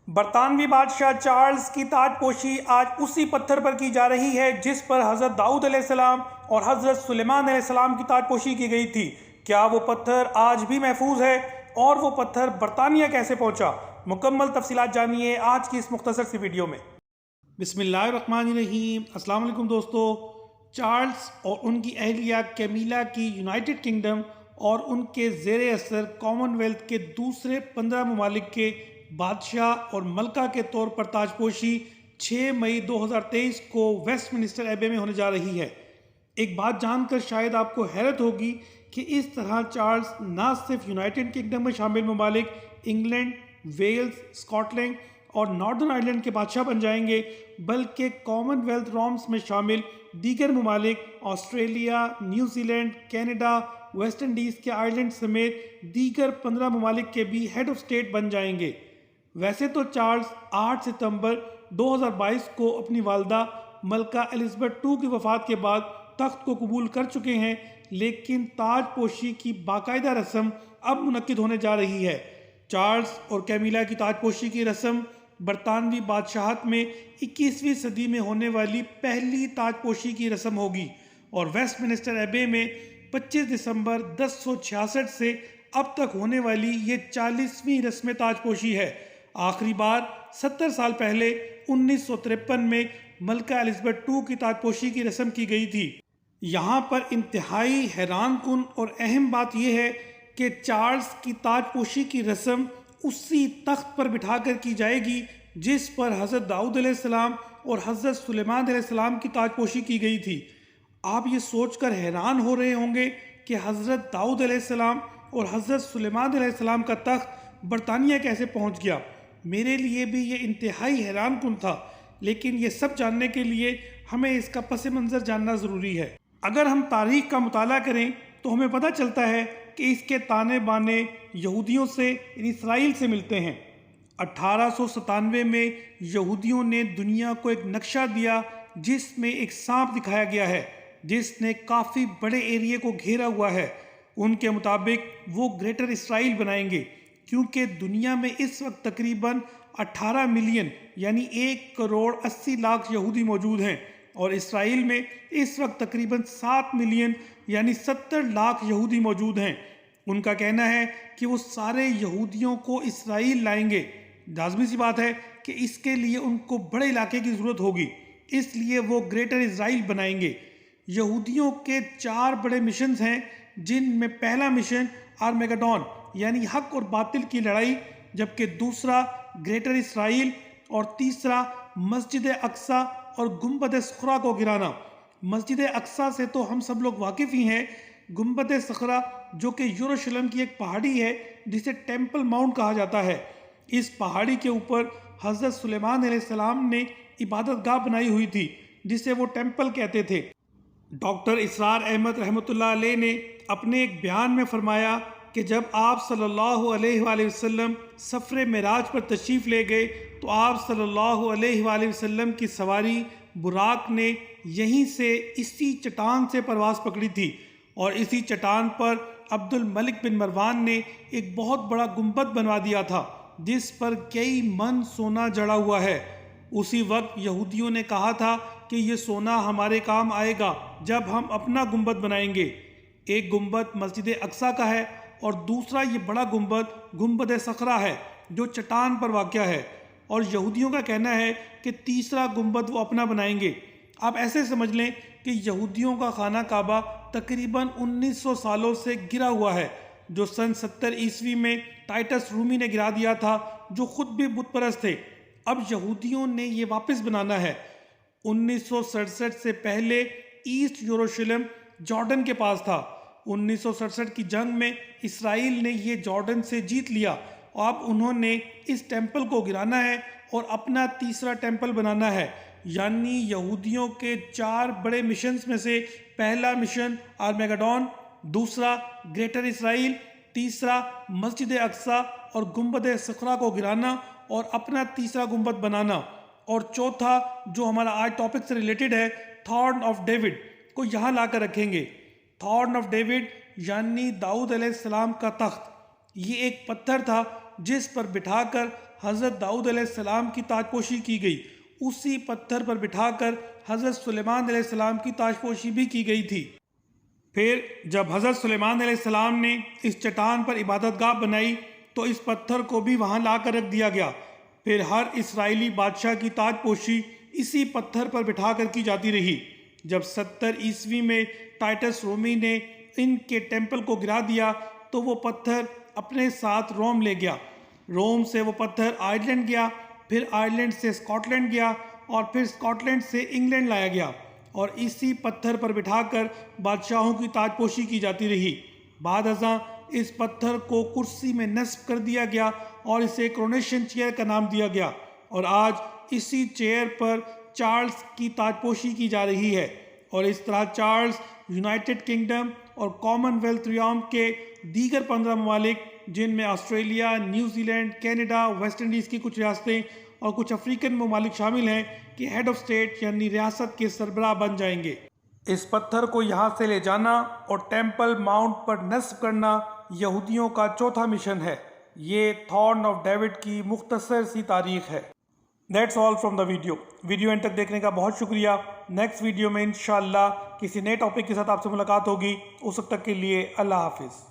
برطانوی بادشاہ چارلز کی تاج پوشی آج اسی پتھر پر کی جا رہی ہے جس پر حضرت داؤد علیہ السلام اور حضرت سلیمان علیہ السلام کی تاج پوشی کی گئی تھی۔ کیا وہ پتھر آج بھی محفوظ ہے اور وہ پتھر برطانیہ کیسے پہنچا؟ مکمل تفصیلات جانیے آج کی اس مختصر سی ویڈیو میں۔ بسم اللہ الرحمن الرحیم۔ السلام علیکم دوستو۔ چارلز اور ان کی اہلیہ کیمیلا کی یونائٹڈ کنگڈم اور ان کے زیر اثر کامن ویلتھ کے دوسرے 15 ممالک کے بادشاہ اور ملکہ کے طور پر تاج پوشی 6 مئی 2023 کو ویسٹ منسٹر ایبے میں ہونے جا رہی ہے۔ ایک بات جان کر شاید آپ کو حیرت ہوگی کہ اس طرح چارلز نہ صرف یونائٹڈ کنگڈم میں شامل ممالک انگلینڈ، ویلز، اسکاٹ لینڈ اور ناردرن آئرلینڈ کے بادشاہ بن جائیں گے بلکہ کامن ویلتھ رامز میں شامل دیگر ممالک Australia, New Zealand, Canada, West Indies کے آئرلینڈ سمیت دیگر 15 ممالک کے بھی ہیڈ آف سٹیٹ بن جائیں گے۔ ویسے تو چارلز 8 ستمبر 2022 کو اپنی والدہ ملکہ الزبتھ II کی وفات کے بعد تخت کو قبول کر چکے ہیں، لیکن تاج پوشی کی باقاعدہ رسم اب منعقد ہونے جا رہی ہے۔ چارلز اور کیمیلا کی تاج پوشی کی رسم برطانوی بادشاہت میں 21ویں صدی میں ہونے والی پہلی تاج پوشی کی رسم ہوگی اور ویسٹ منسٹر ایبے میں 25 دسمبر 1066 سے اب تک ہونے والی یہ 40ویں رسم تاج پوشی ہے۔ آخری بار 70 سال پہلے 1953 میں ملکہ الزبتھ II کی تاج پوشی کی رسم کی گئی تھی۔ یہاں پر انتہائی حیران کن اور اہم بات یہ ہے کہ چارلز کی تاج پوشی کی رسم اسی تخت پر بٹھا کر کی جائے گی جس پر حضرت داؤد علیہ السلام اور حضرت سلیمان علیہ السلام کی تاج پوشی کی گئی تھی۔ آپ یہ سوچ کر حیران ہو رہے ہوں گے کہ حضرت داؤد علیہ السلام اور حضرت سلیمان علیہ السلام کا تخت برطانیہ کیسے پہنچ گیا۔ میرے لیے بھی یہ انتہائی حیران کن تھا، لیکن یہ سب جاننے کے لیے ہمیں اس کا پس منظر جاننا ضروری ہے۔ اگر ہم تاریخ کا مطالعہ کریں تو ہمیں پتہ چلتا ہے کہ اس کے تانے بانے یہودیوں سے یعنی اسرائیل سے ملتے ہیں۔ 1897 میں یہودیوں نے دنیا کو ایک نقشہ دیا جس میں ایک سانپ دکھایا گیا ہے جس نے کافی بڑے ایریے کو گھیرا ہوا ہے۔ ان کے مطابق وہ گریٹر اسرائیل بنائیں گے کیونکہ دنیا میں اس وقت تقریباً 18 ملین یعنی 1 کروڑ 80 لاکھ یہودی موجود ہیں اور اسرائیل میں اس وقت تقریباً 7 ملین یعنی 70 لاکھ یہودی موجود ہیں۔ ان کا کہنا ہے کہ وہ سارے یہودیوں کو اسرائیل لائیں گے۔ لازمی سی بات ہے کہ اس کے لیے ان کو بڑے علاقے کی ضرورت ہوگی، اس لیے وہ گریٹر اسرائیل بنائیں گے۔ یہودیوں کے 4 بڑے مشنز ہیں جن میں پہلا مشن آرمیگڈون یعنی حق اور باطل کی لڑائی، جبکہ دوسرا گریٹر اسرائیل اور تیسرا مسجد اقصی اور گنبد صخرہ کو گرانا۔ مسجد اقصی سے تو ہم سب لوگ واقف ہی ہیں۔ گنبد صخرہ جو کہ یروشلم کی ایک پہاڑی ہے جسے ٹیمپل ماؤنٹ کہا جاتا ہے، اس پہاڑی کے اوپر حضرت سلیمان علیہ السلام نے عبادت گاہ بنائی ہوئی تھی جسے وہ ٹیمپل کہتے تھے۔ ڈاکٹر اسرار احمد رحمۃ اللہ علیہ نے اپنے ایک بیان میں فرمایا کہ جب آپ صلی اللہ علیہ وآلہ وسلم سفر معراج پر تشریف لے گئے تو آپ صلی اللہ علیہ وآلہ وسلم کی سواری براق نے یہیں سے اسی چٹان سے پرواز پکڑی تھی اور اسی چٹان پر عبد الملک بن مروان نے ایک بہت بڑا گنبد بنوا دیا تھا جس پر کئی من سونا جڑا ہوا ہے۔ اسی وقت یہودیوں نے کہا تھا کہ یہ سونا ہمارے کام آئے گا جب ہم اپنا گنبد بنائیں گے۔ ایک گنبد مسجد اقصی کا ہے اور دوسرا یہ بڑا گنبد گنبد صخرہ ہے جو چٹان پر واقع ہے، اور یہودیوں کا کہنا ہے کہ تیسرا گنبد وہ اپنا بنائیں گے۔ آپ ایسے سمجھ لیں کہ یہودیوں کا خانہ کعبہ تقریباً 1900 سالوں سے گرا ہوا ہے جو سن 70 عیسوی میں ٹائٹس رومی نے گرا دیا تھا جو خود بھی بت پرست تھے۔ اب یہودیوں نے یہ واپس بنانا ہے۔ 1967 سے پہلے ایسٹ یروشلم جارڈن کے پاس تھا۔ 1967 کی جنگ میں اسرائیل نے یہ جارڈن سے جیت لیا اور اب انہوں نے اس ٹیمپل کو گرانا ہے اور اپنا تیسرا ٹیمپل بنانا ہے۔ یعنی یہودیوں کے 4 بڑے مشنز میں سے پہلا مشن آرمیگڈون، دوسرا گریٹر اسرائیل، تیسرا مسجد اقصی اور گنبد صخرہ کو گرانا اور اپنا تیسرا گنبد بنانا، اور چوتھا جو ہمارا آج ٹاپک سے ریلیٹڈ ہے تھارن آف ڈیوڈ کو یہاں لا کر رکھیں گے۔ تھارن آف ڈیوڈ یعنی داؤد علیہ السلام کا تخت، یہ ایک پتھر تھا جس پر بٹھا کر حضرت داؤد علیہ السلام کی تاج پوشی کی گئی، اسی پتھر پر بٹھا کر حضرت سلیمان علیہ السلام کی تاج پوشی بھی کی گئی تھی۔ پھر جب حضرت سلیمان علیہ السلام نے اس چٹان پر عبادت گاہ بنائی تو اس پتھر کو بھی وہاں لا کر رکھ دیا گیا۔ پھر ہر اسرائیلی بادشاہ کی تاج پوشی اسی پتھر پر بٹھا کر کی جاتی رہی۔ جب 70 عیسوی میں ٹائٹس رومی نے ان کے ٹیمپل کو گرا دیا تو وہ پتھر اپنے ساتھ روم لے گیا۔ روم سے وہ پتھر آئرلینڈ گیا، پھر آئرلینڈ سے اسکاٹ لینڈ گیا اور پھر اسکاٹ لینڈ سے انگلینڈ لایا گیا، اور اسی پتھر پر بٹھا کر بادشاہوں کی تاج پوشی کی جاتی رہی۔ بعد ازاں اس پتھر کو کرسی میں نصب کر دیا گیا اور اسے کرونیشن چیئر کا نام دیا گیا، اور آج اسی چیئر پر چارلز کی تاج پوشی کی جا رہی ہے۔ اور اس طرح چارلز یونائٹڈ کنگڈم اور کامن ویلتھ ریام کے دیگر 15 ممالک، جن میں Australia, New Zealand, Canada, West Indies کی کچھ ریاستیں اور کچھ افریقن ممالک شامل ہیں، کہ ہیڈ آف اسٹیٹ یعنی ریاست کے سربراہ بن جائیں گے۔ اس پتھر کو یہاں سے لے جانا اور ٹیمپل ماؤنٹ پر نصب کرنا یہودیوں کا چوتھا مشن ہے۔ یہ تھارن آف ڈیوڈ کی مختصر سی تاریخ ہے۔ That's all from the video and تک دیکھنے کا بہت شکریہ۔ نیکسٹ ویڈیو میں انشاءاللہ کسی نئے ٹاپک کے ساتھ آپ سے ملاقات ہوگی۔ اس وقت تک کے لیے اللہ حافظ۔